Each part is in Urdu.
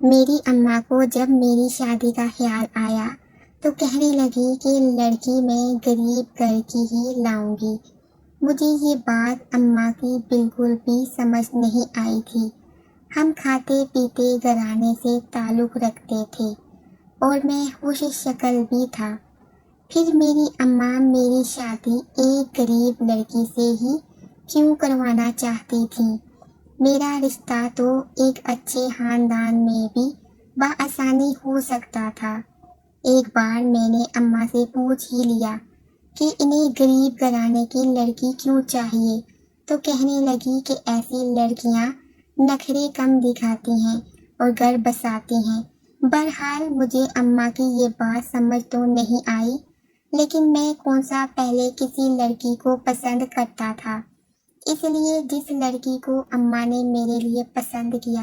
میری اماں کو جب میری شادی کا خیال آیا تو کہنے لگی کہ لڑکی میں غریب گھر کی ہی لاؤں گی۔ مجھے یہ بات اماں کی بالکل بھی سمجھ نہیں آئی تھی۔ ہم کھاتے پیتے گھرانے سے تعلق رکھتے تھے اور میں خوش شکل بھی تھا۔ پھر میری اماں میری شادی ایک غریب لڑکی سے ہی کیوں کروانا چاہتی تھی؟ میرا رشتہ تو ایک اچھے خاندان میں بھی بآسانی ہو سکتا تھا۔ ایک بار میں نے اماں سے پوچھ ہی لیا کہ انہیں غریب گھرانے کی لڑکی کیوں چاہیے، تو کہنے لگی کہ ایسی لڑکیاں نخرے کم دکھاتی ہیں اور گھر بساتی ہیں۔ بہرحال مجھے اماں کی یہ بات سمجھ تو نہیں آئی، لیکن میں کون سا پہلے کسی لڑکی کو پسند کرتا تھا۔ اس لیے جس لڑکی کو اماں نے میرے لیے پسند کیا،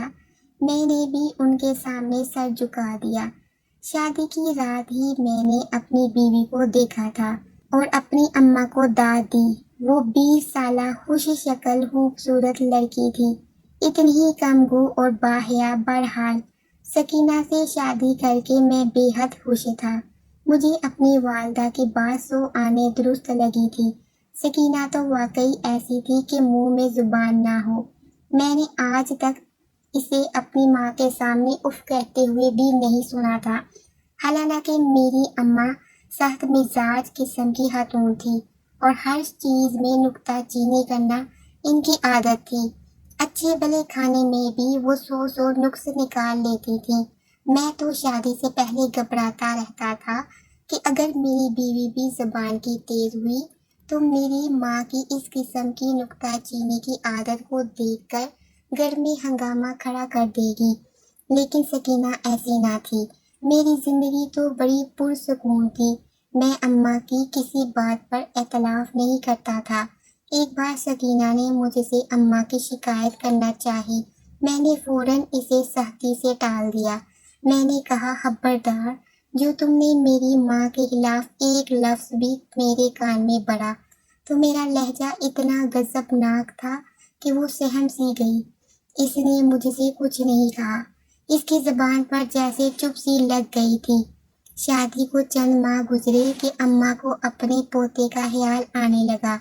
میں نے بھی ان کے سامنے سر جھکا دیا۔ شادی کی رات ہی میں نے اپنی بیوی کو دیکھا تھا اور اپنی اماں کو داد دی۔ وہ 20 سالہ خوش شکل خوبصورت لڑکی تھی، اتنی ہی کم گو اور باحیا۔ بہرحال سکینہ سے شادی کر کے میں بے حد خوش تھا۔ مجھے اپنی والدہ کی بات سو آنے درست لگی تھی۔ سکینہ تو واقعی ایسی تھی کہ منہ میں زبان نہ ہو۔ میں نے آج تک اسے اپنی ماں کے سامنے اف کہتے ہوئے بھی نہیں سنا تھا۔ حالانکہ میری اماں سخت مزاج قسم کی خاتون تھی اور ہر چیز میں نکتہ چینی کرنا ان کی عادت تھی۔ اچھے بھلے کھانے میں بھی وہ 100 نقص نکال لیتی تھی۔ میں تو شادی سے پہلے گھبراتا رہتا تھا کہ اگر میری بیوی بھی زبان کی تیز ہوئی تو میری ماں کی اس قسم کی نکتہ چینی کی عادت کو دیکھ کر گھر میں ہنگامہ کھڑا کر دے گی۔ لیکن سکینہ ایسی نہ تھی۔ میری زندگی تو بڑی پرسکون تھی۔ میں اماں کی کسی بات پر اختلاف نہیں کرتا تھا۔ ایک بار سکینہ نے مجھ سے اماں کی شکایت کرنا چاہی۔ میں نے فوراً اسے سختی سے ٹال دیا۔ میں نے کہا، خبردار، جو تم نے میری ماں کے خلاف ایک لفظ بھی میرے کان میں بڑھا تو میرا لہجہ اتنا غضبناک تھا کہ وہ سہم سی گئی۔ اس نے مجھ سے کچھ نہیں کہا۔ اس کی زبان پر جیسے چپ سی لگ گئی تھی۔ شادی کو چند ماہ گزرے کہ اماں کو اپنے پوتے کا خیال آنے لگا۔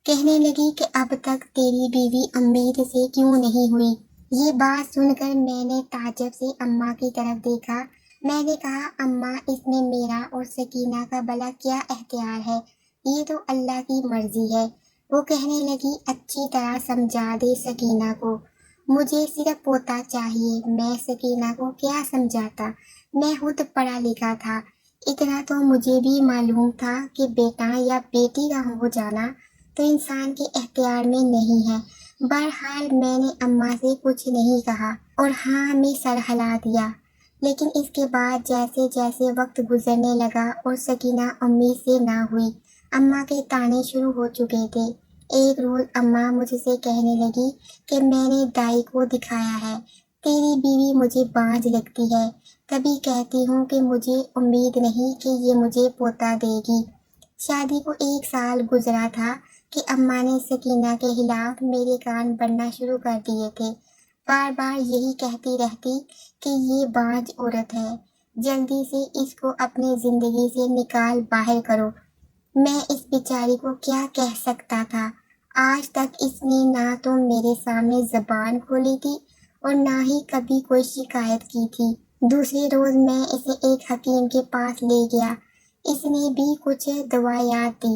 کہنے لگی کہ اب تک تیری بیوی امید سے کیوں نہیں ہوئی؟ یہ بات سن کر میں نے تعجب سے اماں کی طرف دیکھا۔ میں نے کہا، اماں، اس میں میرا اور سکینہ کا بھلا کیا اختیار ہے؟ یہ تو اللہ کی مرضی ہے۔ وہ کہنے لگی، اچھی طرح سمجھا دے سکینہ کو۔ مجھے صرف پوتا چاہیے۔ میں سکینہ کو کیا سمجھاتا؟ میں خود پڑھا لکھا تھا۔ اتنا تو مجھے بھی معلوم تھا کہ بیٹا یا بیٹی کا ہو جانا تو انسان کے اختیار میں نہیں ہے۔ بہرحال میں نے اماں سے کچھ نہیں کہا اور ہاں میں سر ہلا دیا۔ لیکن اس کے بعد جیسے جیسے وقت گزرنے لگا اور سکینہ امید سے نہ ہوئی، اماں کے طعنے شروع ہو چکے تھے۔ ایک روز اماں مجھ سے کہنے لگی کہ میں نے دائی کو دکھایا ہے، تیری بیوی مجھے بانجھ لگتی ہے۔ کبھی کہتی ہوں کہ مجھے امید نہیں کہ یہ مجھے پوتا دے گی۔ شادی کو 1 سال گزرا تھا کہ اماں نے سکینہ کے خلاف میرے کان بھرنا شروع کر دیے تھے۔ بار بار یہی کہتی رہتی کہ یہ بانجھ عورت ہے، جلدی سے اس کو اپنی زندگی سے نکال باہر کرو۔ میں اس بیچاری کو کیا کہہ سکتا تھا؟ آج تک اس نے نہ تو میرے سامنے زبان کھولی تھی اور نہ ہی کبھی کوئی شکایت کی تھی۔ دوسرے روز میں اسے ایک حکیم کے پاس لے گیا۔ اس نے بھی کچھ دوائیات دی،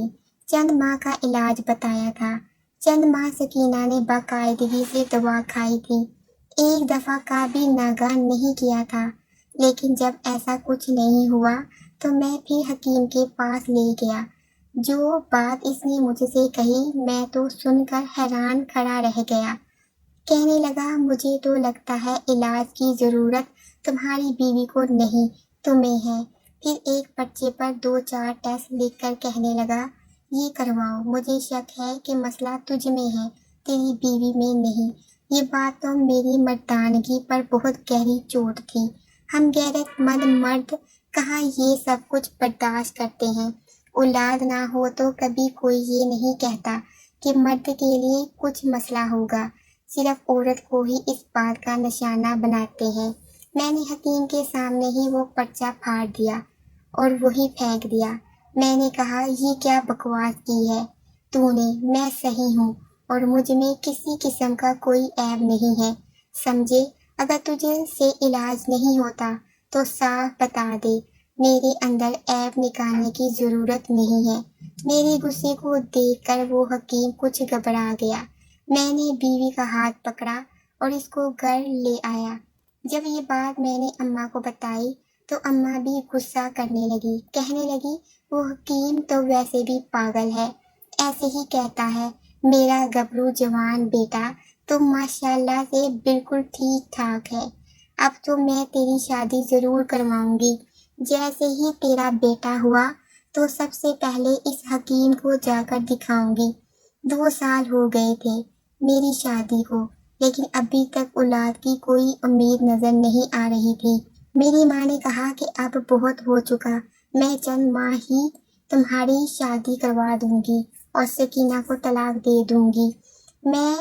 چند ماہ کا علاج بتایا تھا۔ چند ماہ سکینہ نے باقاعدگی سے دوا کھائی تھی، ایک دفعہ کا بھی ناگہان نہیں کیا تھا۔ لیکن جب ایسا کچھ نہیں ہوا تو میں پھر حکیم کے پاس لے گیا۔ جو بات اس نے مجھ سے کہی، میں تو سن کر حیران کھڑا رہ گیا۔ کہنے لگا، مجھے تو لگتا ہے علاج کی ضرورت تمہاری بیوی کو نہیں، تمہیں ہے۔ پھر ایک پرچے پر 2-4 ٹیسٹ لکھ کر کہنے لگا، یہ کرواؤ۔ مجھے شک ہے کہ مسئلہ تجھ میں ہے، تیری بیوی میں نہیں۔ یہ بات تو میری مردانگی پر بہت گہری چوٹ تھی۔ ہم غیرت مند مرد کہاں یہ سب کچھ برداشت کرتے ہیں؟ اولاد نہ ہو تو کبھی کوئی یہ نہیں کہتا کہ مرد کے لیے کچھ مسئلہ ہوگا، صرف عورت کو ہی اس بات کا نشانہ بناتے ہیں۔ میں نے حکیم کے سامنے ہی وہ پرچہ پھاڑ دیا اور وہی پھینک دیا۔ میں نے کہا یہ کیا بکواس کی ہے تو نے، میں صحیح ہوں اور مجھ میں کسی قسم کا کوئی عیب نہیں ہے، سمجھے؟ اگر تجھے سے علاج نہیں ہوتا تو صاف بتا دے، میرے اندر عیب نکالنے کی ضرورت نہیں ہے۔ میرے غصے کو دیکھ کر وہ حکیم کچھ گھبرا گیا۔ میں نے بیوی کا ہاتھ پکڑا اور اس کو گھر لے آیا۔ جب یہ بات میں نے اماں کو بتائی تو اماں بھی غصہ کرنے لگی، کہنے لگی وہ حکیم تو ویسے بھی پاگل ہے، ایسے ہی کہتا ہے، میرا گبرو جوان بیٹا تو ماشاءاللہ سے بالکل ٹھیک ٹھاک ہے، اب تو میں تیری شادی ضرور کرواؤں گی۔ جیسے ہی تیرا بیٹا ہوا تو سب سے پہلے اس حکیم کو جا کر دکھاؤں گی۔ 2 سال ہو گئے تھے میری شادی کو، لیکن ابھی تک اولاد کی کوئی امید نظر نہیں آ رہی تھی۔ میری ماں نے کہا کہ اب بہت ہو چکا، میں چند ماہ ہی تمہاری شادی کروا دوں گی اور سکینہ کو طلاق دے دوں گی۔ میں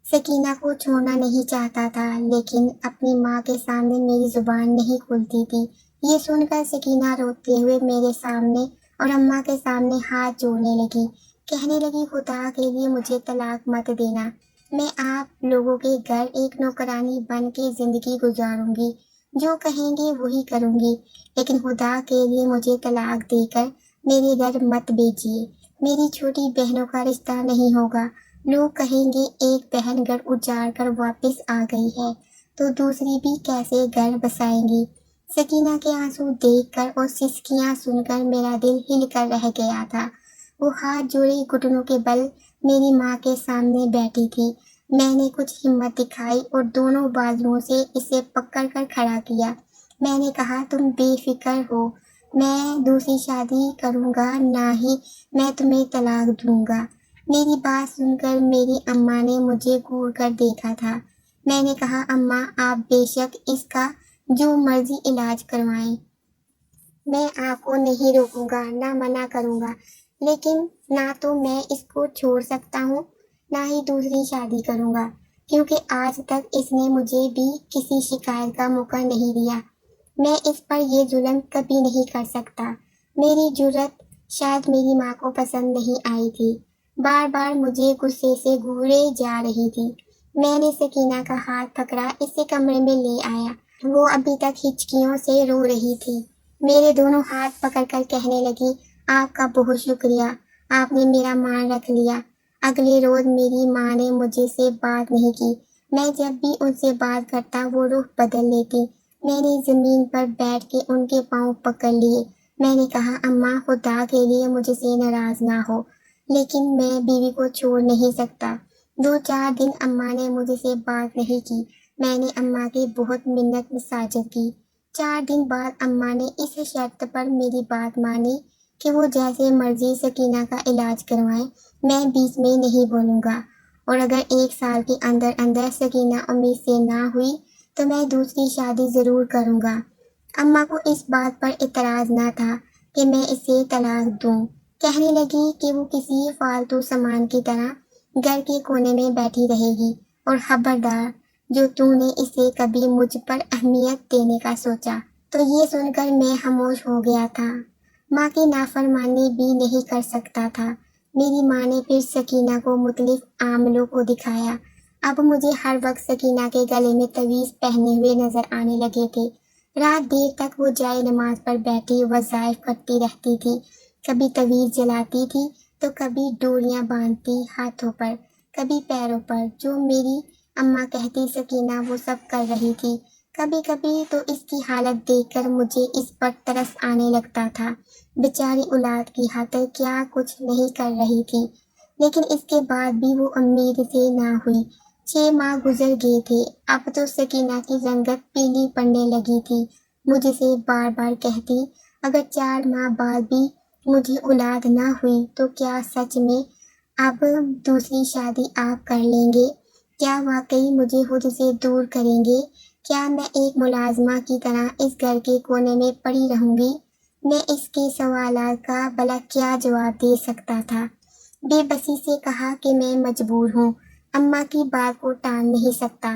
سکینہ کو چھوڑنا نہیں چاہتا تھا، لیکن اپنی ماں کے سامنے میری زبان نہیں کھلتی تھی۔ یہ سن کر سکینہ روتے ہوئے میرے سامنے اور اماں کے سامنے ہاتھ جوڑنے لگی، کہنے لگی خدا کے لیے مجھے طلاق مت دینا، میں آپ لوگوں کے گھر ایک نوکرانی بن کے زندگی گزاروں گی، جو کہیں گے وہی کروں گی، لیکن خدا کے لیے مجھے طلاق دے کر میرے گھر مت بھیجیے، میری چھوٹی بہنوں کا رشتہ نہیں ہوگا، لوگ کہیں گے ایک بہن گھر اجاڑ کر واپس آ گئی ہے تو دوسری بھی کیسے گھر بسائیں گی۔ سکینہ کے آنسو دیکھ کر اور سسکیاں سن کر میرا دل ہل کر رہ گیا تھا۔ وہ ہاتھ جوڑے گھٹنوں کے بل میری ماں کے سامنے بیٹھی تھی۔ میں نے کچھ ہمت دکھائی اور دونوں بازوؤں سے اسے پکڑ کر کھڑا کیا۔ میں نے کہا تم بے فکر ہو، میں دوسری شادی کروں گا، نہ ہی میں تمہیں طلاق دوں گا۔ میری بات سن کر میری اماں نے مجھے گھور کر دیکھا تھا۔ میں نے کہا اماں آپ بے شک اس کا جو مرضی علاج کروائیں، میں آپ کو نہیں روکوں گا، نہ منع کروں گا، لیکن نہ تو میں اس کو چھوڑ سکتا ہوں نہ ہی دوسری شادی کروں گا، کیونکہ آج تک اس نے مجھے بھی کسی شکایت کا موقع نہیں دیا۔ میں اس پر یہ ظلم کبھی نہیں کر سکتا۔ میری جرأت شاید میری ماں کو پسند نہیں آئی تھی، بار بار مجھے غصے سے گھورے جا رہی تھی۔ میں نے سکینہ کا ہاتھ پکڑا، اسے کمرے میں لے آیا۔ وہ ابھی تک ہچکیوں سے رو رہی تھی۔ میرے دونوں ہاتھ پکڑ کر کہنے لگی آپ کا بہت شکریہ، آپ نے میرا مان رکھ لیا۔ اگلے روز میری ماں نے مجھے سے بات نہیں کی۔ میں جب بھی ان سے بات کرتا وہ رخ بدل لیتی۔ میں نے زمین پر بیٹھ کے ان کے پاؤں پکڑ لیے۔ میں نے کہا اماں خدا کے لیے مجھ سے ناراض نہ ہو، لیکن میں بیوی کو چھوڑ نہیں سکتا۔ 2-4 دن اماں نے مجھ سے بات نہیں کی۔ میں نے اماں کی بہت منت مساجد کی۔ 4 دن بعد اماں نے اس شرط پر میری بات مانی کہ وہ جیسے مرضی سکینہ کا علاج کروائیں، میں بیچ میں نہیں بولوں گا، اور اگر 1 سال کے اندر اندر سکینہ امید سے نہ ہوئی تو میں دوسری شادی ضرور کروں گا۔ اماں کو اس بات پر اعتراض نہ تھا کہ میں اسے طلاق دوں۔ کہنے لگی کہ وہ کسی فالتو سامان کی طرح گھر کے کونے میں بیٹھی رہے گی، اور خبردار جو تو نے اسے کبھی مجھ پر اہمیت دینے کا سوچا تو یہ سن کر میں خاموش ہو گیا تھا۔ ماں کی نافرمانی بھی نہیں کر سکتا تھا۔ میری ماں نے پھر سکینہ کو مختلف عاملوں کو دکھایا۔ اب مجھے ہر وقت سکینہ کے گلے میں تعویذ پہنے ہوئے نظر آنے لگے تھے۔ رات دیر تک وہ جائے نماز پر بیٹھی وظائف کرتی رہتی تھی، کبھی تعویذ جلاتی تھی تو کبھی ڈوریاں باندھتی ہاتھوں پر، کبھی پیروں پر، جو میری اماں کہتی سکینہ وہ سب کر رہی تھی۔ کبھی کبھی تو اس کی حالت دیکھ کر مجھے اس پر ترس آنے لگتا تھا، بیچاری اولاد کی خاطر کیا کچھ نہیں کر رہی تھی، لیکن اس کے بعد بھی وہ امید سے نہ ہوئی۔ 6 ماہ گزر گئے تھے، اب تو سکینہ کی رنگت پیلی پڑنے لگی تھی۔ مجھ سے بار بار کہتی اگر 4 ماہ بعد بھی مجھے اولاد نہ ہوئی تو کیا سچ میں اب دوسری شادی آپ کر لیں گے؟ کیا واقعی مجھے خود سے دور کریں گے؟ کیا میں ایک ملازمہ کی طرح اس گھر کے کونے میں پڑی رہوں گی؟ میں اس کے سوالات کا بھلا کیا جواب دے سکتا تھا؟ بے بسی سے کہا کہ میں مجبور ہوں، اماں کی بات کو ٹال نہیں سکتا۔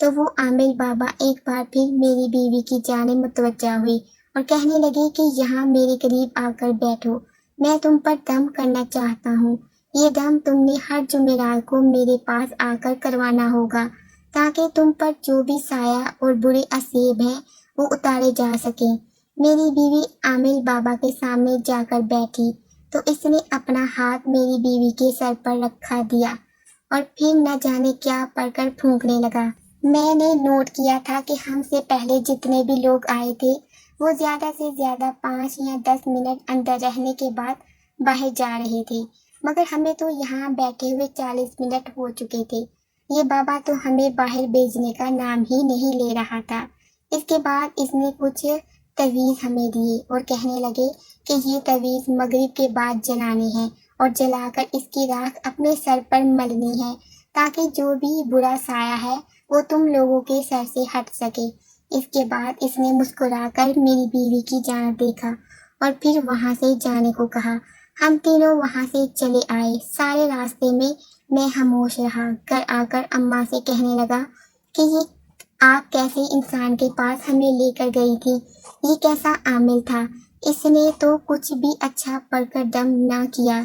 تو وہ عامل بابا ایک بار پھر میری بیوی کی جانب متوجہ ہوئی اور کہنے لگے کہ یہاں میرے قریب آ کر بیٹھو، میں تم پر دم کرنا چاہتا ہوں۔ یہ دم تم نے ہر جمعرات کو میرے پاس آ کر کروانا ہوگا تاکہ تم پر جو بھی سایہ اور برے اثیب ہیں وہ اتارے جا سکیں۔ میری بیوی عامل بابا کے سامنے جا کر بیٹھی تو اس نے اپنا ہاتھ میری بیوی کے سر پر رکھا دیا اور پھر نہ جانے کیا پڑھ کر پھونکنے لگا۔ میں نے نوٹ کیا تھا کہ ہم سے پہلے جتنے بھی لوگ آئے تھے وہ زیادہ سے زیادہ 5 یا 10 منٹ اندر رہنے کے بعد باہر جا رہے تھے، مگر ہمیں تو یہاں بیٹھے ہوئے 40 منٹ ہو چکے تھے۔ یہ بابا تو ہمیں باہر بھیجنے کا نام ہی نہیں لے رہا تھا۔ اس کے بعد اس نے کچھ تویز ہمیں دیے اور کہنے لگے کہ یہ تویز مغرب کے بعد جلانی ہے اور جلا کر اس کی راکھ اپنے سر پر ملنی ہے تاکہ جو بھی برا سایہ ہے وہ تم لوگوں کے سر سے ہٹ سکے۔ اس کے بعد اس نے مسکرا کر میری بیوی کی جانب دیکھا اور پھر وہاں سے جانے کو کہا۔ ہم تینوں وہاں سے چلے آئے۔ سارے راستے میں خاموش رہا۔ گھر آ کر اماں سے کہنے لگا کہ یہ آپ کیسے انسان کے پاس ہمیں لے کر گئی تھی، یہ کیسا عامل تھا، اس نے تو کچھ بھی اچھا پڑھ کر دم نہ کیا،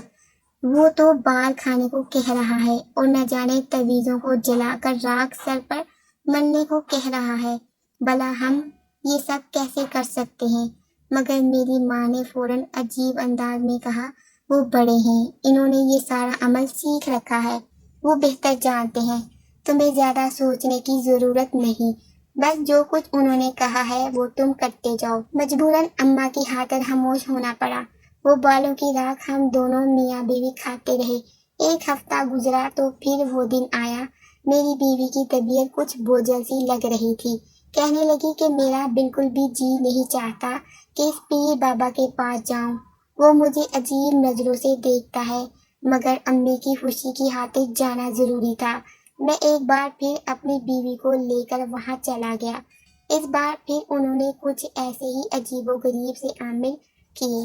وہ تو بال کھانے کو کہہ رہا ہے اور نہ جانے تویزوں کو جلا کر راکھ سر پر ملنے کو کہہ رہا ہے۔ بھلا ہم یہ سب کیسے کر سکتے ہیں؟ مگر میری ماں نے فوراً عجیب انداز میں کہا، وہ بڑے ہیں، انہوں نے یہ سارا عمل سیکھ رکھا ہے، وہ بہتر جانتے ہیں، تمہیں زیادہ سوچنے کی ضرورت نہیں، بس جو کچھ انہوں نے کہا ہے وہ تم کرتے جاؤ۔ مجبوراً اماں کی خاطر خاموش ہونا پڑا۔ وہ بالوں کی راکھ ہم دونوں میاں بیوی کھاتے رہے۔ ایک ہفتہ گزرا تو پھر وہ دن آیا۔ میری بیوی کی طبیعت کچھ بوجھل سی لگ رہی تھی۔ کہنے لگی کہ میرا بالکل بھی جی نہیں چاہتا کہ اس پیر بابا کے پاس جاؤں، وہ مجھے عجیب نظروں سے دیکھتا ہے، مگر امی کی خوشی کی خاطر جانا ضروری تھا۔ میں ایک بار پھر اپنی بیوی کو لے کر وہاں چلا گیا۔ اس بار پھر انہوں نے کچھ ایسے ہی عجیب و غریب سے عمل کیے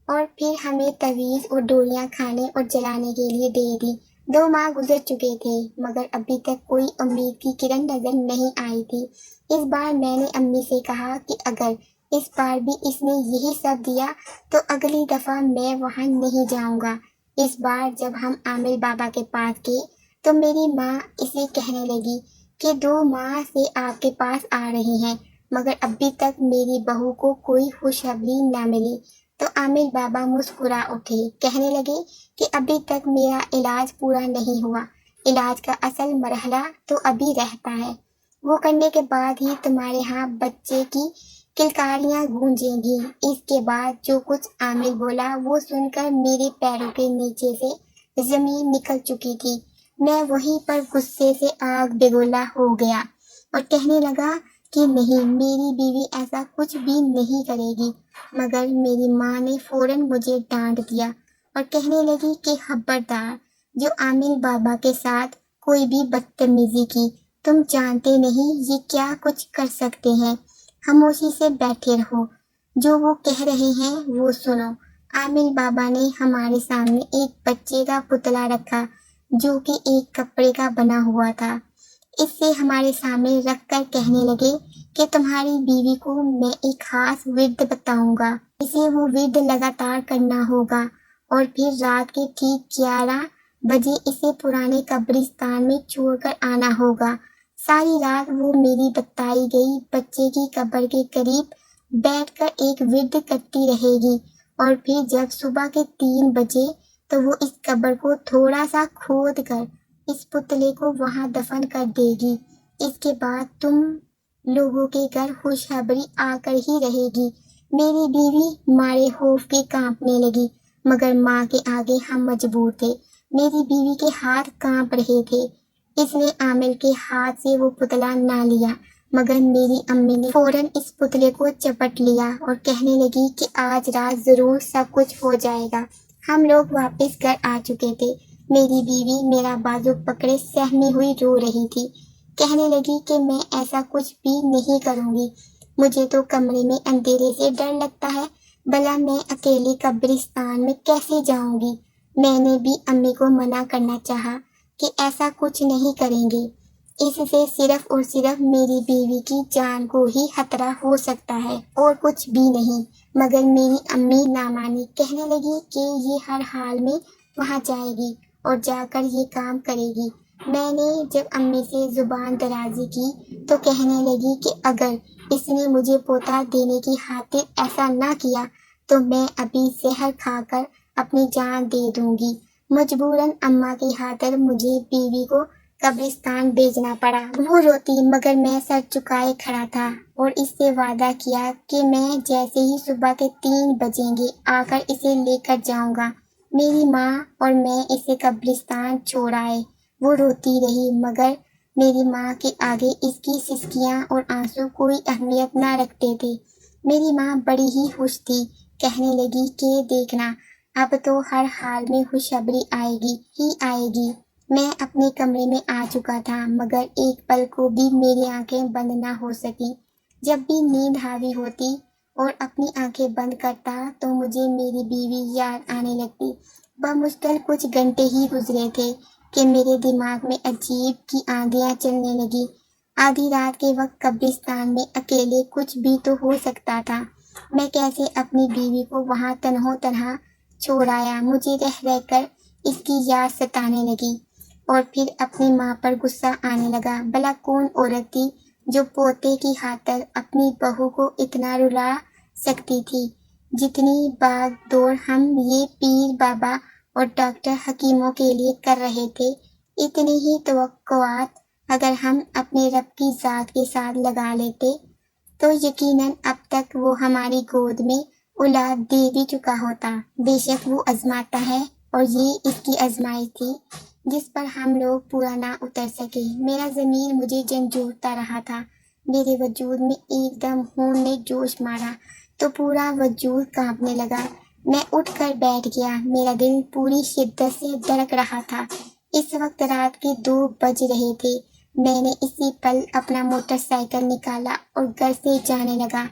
اور پھر ہمیں تویز اور ڈوریاں کھانے اور جلانے کے لیے دے دی۔ 2 ماہ گزر چکے تھے مگر ابھی تک کوئی امید کی کرن نظر نہیں آئی تھی۔ اس بار میں نے امی سے کہا کہ اگر اس بار بھی اس نے یہی سب دیا تو اگلی دفعہ میں وہاں نہیں جاؤں گا۔ اس بار جب ہم عامل بابا کے پاس گئے تو میری ماں اسے کہنے لگی کہ 2 ماہ سے آپ کے پاس آ رہے ہیں مگر ابھی تک میری بہو کو کوئی خوشخبری نہ ملی۔ تو عامل بابا مسکرا اٹھے، کہنے لگے کہ ابھی تک میرا علاج پورا نہیں ہوا، علاج کا اصل مرحلہ تو ابھی رہتا ہے، وہ کرنے کے بعد ہی تمہارے ہاں بچے کی کلکاریاں گونجیں گی۔ اس کے بعد جو کچھ عامل بولا وہ سن کر میرے پیروں کے نیچے سے زمین نکل چکی تھی۔ میں وہیں پر غصے سے آگ بگولا ہو گیا اور کہنے لگا کہ نہیں، میری بیوی ایسا کچھ بھی نہیں کرے گی، مگر میری ماں نے فوراً مجھے ڈانٹ دیا اور کہنے لگی کہ خبردار، جو عامل بابا کے ساتھ کوئی بھی بدتمیزی کی، تم جانتے نہیں یہ کیا کچھ کر سکتے ہیں، خاموشی سے بیٹھے رہو، جو وہ کہہ رہے ہیں وہ سنو۔ عامل بابا نے ہمارے سامنے ایک بچے کا پتلا رکھا جو کہ ایک کپڑے کا بنا ہوا تھا، اس سے ہمارے سامنے رکھ کر کہنے لگے کہ تمہاری بیوی کو میں ایک خاص ورد بتاؤں گا، اسے وہ ورد لگاتار کرنا ہوگا اور پھر رات کے ٹھیک 11 بجے اسے پرانے قبرستان میں چھوڑ کر آنا ہوگا۔ ساری رات وہ میری بتائی گئی بچے کی قبر کے قریب بیٹھ کر ایک ورد کرتی رہے گی اور پھر جب صبح کے 3 بجے تو وہ اس قبر کو تھوڑا سا کھود کر اس پتلے کو وہاں دفن کر دے گی۔ اس کے بعد تم لوگوں کے گھر خوشخبری آ کر ہی رہے گی۔ میری بیوی مارے خوف کے کانپنے لگی مگر ماں کے آگے ہم مجبور تھے۔ میری بیوی کے ہاتھ کانپ رہے تھے۔ اس نے عامل کے ہاتھ سے وہ پتلا نہ لیا مگر میری امی نے فوراً اس پتلے کو چپٹ لیا اور کہنے لگی کہ آج رات ضرور سب کچھ ہو جائے گا۔ ہم لوگ واپس گھر آ چکے تھے۔ میری بیوی میرا بازو پکڑے سہمی ہوئی رو رہی تھی، کہنے لگی کہ میں ایسا کچھ بھی نہیں کروں گی، مجھے تو کمرے میں اندھیرے سے ڈر لگتا ہے، بھلا میں اکیلی قبرستان میں کیسے جاؤں گی۔ میں نے بھی امی کو منع کرنا چاہا کہ ایسا کچھ نہیں کریں گے، اس سے صرف اور صرف میری بیوی کی جان کو ہی خطرہ ہو سکتا ہے اور کچھ بھی نہیں۔ مگر میری امی نہ مانی، کہنے لگی کہ یہ ہر حال میں وہاں جائے گی اور جا کر یہ کام کرے گی۔ میں نے جب امی سے زبان درازی کی تو کہنے لگی کہ اگر اس نے مجھے پوتا دینے کی خاطر ایسا نہ کیا تو میں ابھی زہر کھا کر اپنی جان دے دوں گی۔ مجبوراً اماں کی خاطر مجھے بیوی کو قبرستان بھیجنا پڑا۔ وہ روتی مگر میں سر جھکائے کھڑا تھا اور اس سے وعدہ کیا کہ میں جیسے ہی صبح کے 3 بجیں گے آ کر اسے لے کر جاؤں گا۔ میری ماں اور میں اسے قبرستان چھوڑ آئے۔ وہ روتی رہی مگر میری ماں کے آگے اس کی سسکیاں اور آنسو کوئی اہمیت نہ رکھتے تھے۔ میری ماں بڑی ہی خوش تھی، کہنے لگی کہ دیکھنا اب تو ہر حال میں خوشخبری آئے گی ہی آئے گی۔ میں اپنے کمرے میں آ چکا تھا مگر ایک پل کو بھی میری آنکھیں بند نہ ہو سکیں۔ جب بھی نیند حاوی ہوتی اور اپنی آنکھیں بند کرتا تو مجھے میری بیوی یاد آنے لگتی۔ بمشکل کچھ گھنٹے ہی گزرے تھے کہ میرے دماغ میں عجیب کی آندیاں چلنے لگی۔ آدھی رات کے وقت قبرستان میں اکیلے کچھ بھی تو ہو سکتا تھا۔ میں کیسے اپنی بیوی کو وہاں تنہا تنہا چھوڑ آیا؟ مجھے رہ رہ کر اس کی یاد ستانے لگی اور پھر اپنی ماں پر غصہ آنے لگا۔ بھلا کون عورت تھی جو پوتے کی خاطر اپنی بہو کو اتنا رلا سکتی تھی؟ جتنی بھاگ دوڑ ہم یہ پیر بابا اور ڈاکٹر حکیموں کے لیے کر رہے تھے، اتنی ہی توقعات اگر ہم اپنے رب کی ذات کے ساتھ لگا لیتے تو یقیناً اب تک وہ ہماری گود میں اولاد دے بھی چکا ہوتا۔ بے شک وہ آزماتا ہے اور یہ اس کی آزمائش تھی جس پر ہم لوگ پورا نہ اتر سکے۔ میرا ضمیر مجھے جھنجھوڑتا رہا تھا۔ میرے وجود میں ایک دم خون نے جوش مارا تو پورا وجود کانپنے لگا۔ میں اٹھ کر بیٹھ گیا، میرا دل پوری شدت سے دھڑک رہا تھا۔ اس وقت رات کے 2 بج رہے تھے۔ میں نے اسی پل اپنا موٹر سائیکل نکالا اور گھر سے جانے لگا۔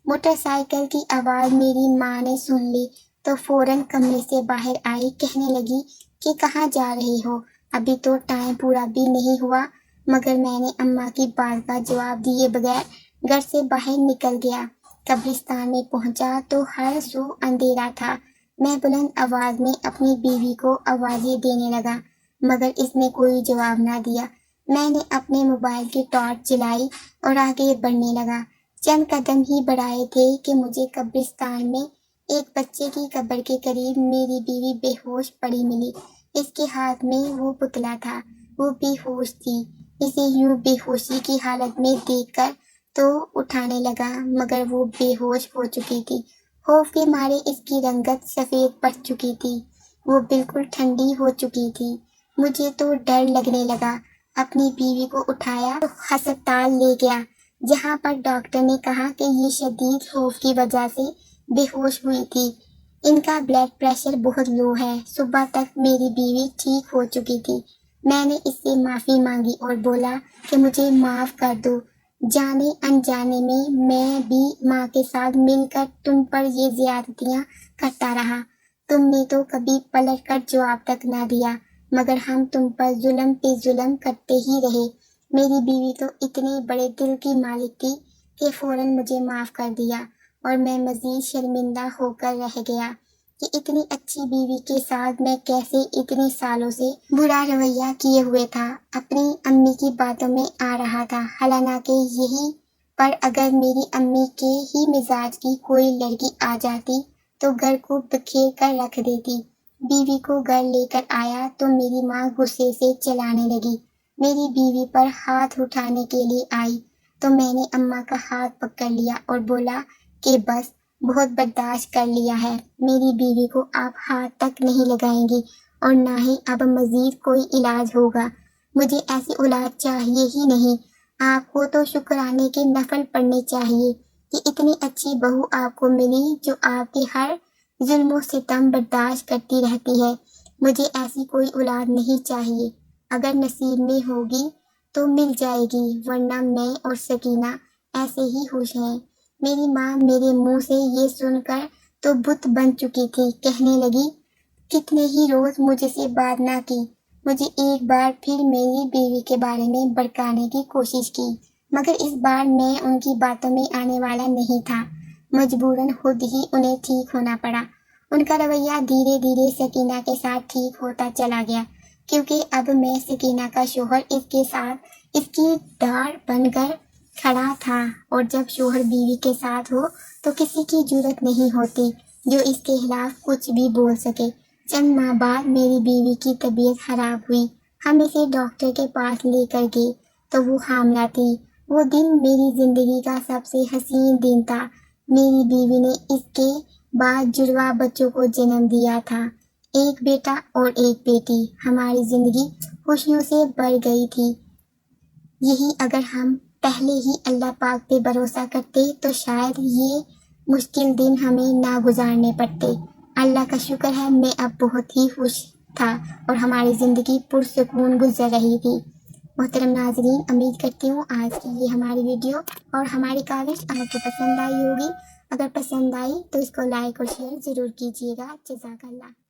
موٹر سائیکل کی آواز میری ماں نے سن لی تو فوراً کمرے سے باہر آئی، کہنے لگی کہ کہاں جا رہے ہو؟ ابھی تو ٹائم پورا بھی نہیں ہوا۔ مگر میں نے اماں کی بات کا جواب دیے بغیر گھر سے باہر نکل گیا۔ قبرستان میں پہنچا تو ہر سو اندھیرا تھا۔ میں بلند آواز میں اپنی بیوی کو آوازیں دینے لگا مگر اس نے کوئی جواب نہ دیا۔ میں نے اپنے موبائل کی ٹارچ جلائی اور آگے بڑھنے لگا۔ چند قدم ہی بڑھائے تھے کہ مجھے قبرستان میں ایک بچے کی قبر کے قریب میری بیوی بے ہوش پڑی ملی۔ اس کے ہاتھ میں وہ پتلا تھا، وہ بے ہوش تھی۔ اسے یوں بے ہوشی کی حالت میں دیکھ کر تو اٹھانے لگا مگر وہ بے ہوش ہو چکی تھی۔ خوف کے مارے اس کی رنگت سفید پڑ چکی تھی، وہ بالکل ٹھنڈی ہو چکی تھی۔ مجھے تو ڈر لگنے لگا۔ اپنی بیوی کو اٹھایا تو ہسپتال لے گیا جہاں پر ڈاکٹر نے کہا کہ یہ شدید خوف کی وجہ سے بے ہوش ہوئی تھی۔ ان کا بلڈ پریشر بہت لو ہے۔ صبح تک میری بیوی ٹھیک ہو چکی تھی۔ میں نے اس سے معافی مانگی اور بولا کہ مجھے معاف کر دو، جانے انجانے میں بھی ماں کے ساتھ مل کر تم پر یہ زیادتیاں کرتا رہا۔ تم نے تو کبھی پلٹ کر جواب تک نہ دیا مگر ہم تم پر ظلم پہ ظلم کرتے ہی رہے۔ میری بیوی تو اتنے بڑے دل کی مالک تھی کہ فوراً مجھے معاف کر دیا اور میں مزید شرمندہ ہو کر رہ گیا کہ اتنی اچھی بیوی کے ساتھ میں کیسے اتنے سالوں سے برا رویہ کیے ہوئے تھا۔ اپنی امی کی باتوں میں آ رہا تھا، حالانکہ یہی پر اگر میری امی کے ہی مزاج کی کوئی لڑکی آ جاتی تو گھر کو بکھیر کر رکھ دیتی۔ بیوی کو گھر لے کر آیا تو میری ماں غصے سے چلانے لگی۔ میری بیوی پر ہاتھ اٹھانے کے لیے آئی تو میں نے اماں کا ہاتھ پکڑ لیا اور بولا کہ بس بہت برداشت کر لیا ہے، میری بیوی کو آپ ہاتھ تک نہیں لگائیں گی اور نہ ہی اب مزید کوئی علاج ہوگا۔ مجھے ایسی اولاد چاہیے ہی نہیں۔ آپ کو تو شکرانے کے نفل پڑھنے چاہیے کہ اتنی اچھی بہو آپ کو ملی جو آپ کے ہر ظلم و ستم برداشت کرتی رہتی ہے۔ مجھے ایسی کوئی اولاد نہیں چاہیے۔ اگر نصیب میں ہوگی تو مل جائے گی ورنہ میں اور سکینہ ایسے ہی خوش ہیں۔ میری ماں میرے منہ سے یہ سن کر تو بت بن چکی تھی، کہنے لگی کتنے ہی روز مجھ سے بات نہ کی مجھے ایک بار پھر میری بیوی کے بارے میں بھڑکانے کی کوشش کی، مگر اس بار میں ان کی باتوں میں آنے والا نہیں تھا۔ مجبوراً خود ہی انہیں ٹھیک ہونا پڑا۔ ان کا رویہ دھیرے دھیرے سکینہ کے ساتھ ٹھیک ہوتا چلا گیا، کیونکہ اب میں سکینہ کا شوہر اس کے ساتھ اس کی ڈاڑ بن کر کھڑا تھا، اور جب شوہر بیوی کے ساتھ ہو تو کسی کی جرأت نہیں ہوتی جو اس کے خلاف کچھ بھی بول سکے۔ چند ماہ بعد میری بیوی کی طبیعت خراب ہوئی۔ ہم اسے ڈاکٹر کے پاس لے کر گئے تو وہ حاملہ تھی۔ وہ دن میری زندگی کا سب سے حسین دن تھا۔ میری بیوی نے اس کے بعد جڑواں بچوں کو جنم دیا تھا، ایک بیٹا اور ایک بیٹی۔ ہماری زندگی خوشیوں سے بھر گئی تھی۔ یہی اگر ہم پہلے ہی اللہ پاک پہ بھروسہ کرتے تو شاید یہ مشکل دن ہمیں نہ گزارنے پڑتے۔ اللہ کا شکر ہے میں اب بہت ہی خوش تھا اور ہماری زندگی پرسکون گزر رہی تھی۔ محترم ناظرین، امید کرتی ہوں آج کی یہ ہماری ویڈیو اور ہماری کاوش آپ کو پسند آئی ہوگی۔ اگر پسند آئی تو اس کو لائک اور شیئر ضرور کیجیے گا۔ جزاک اللہ۔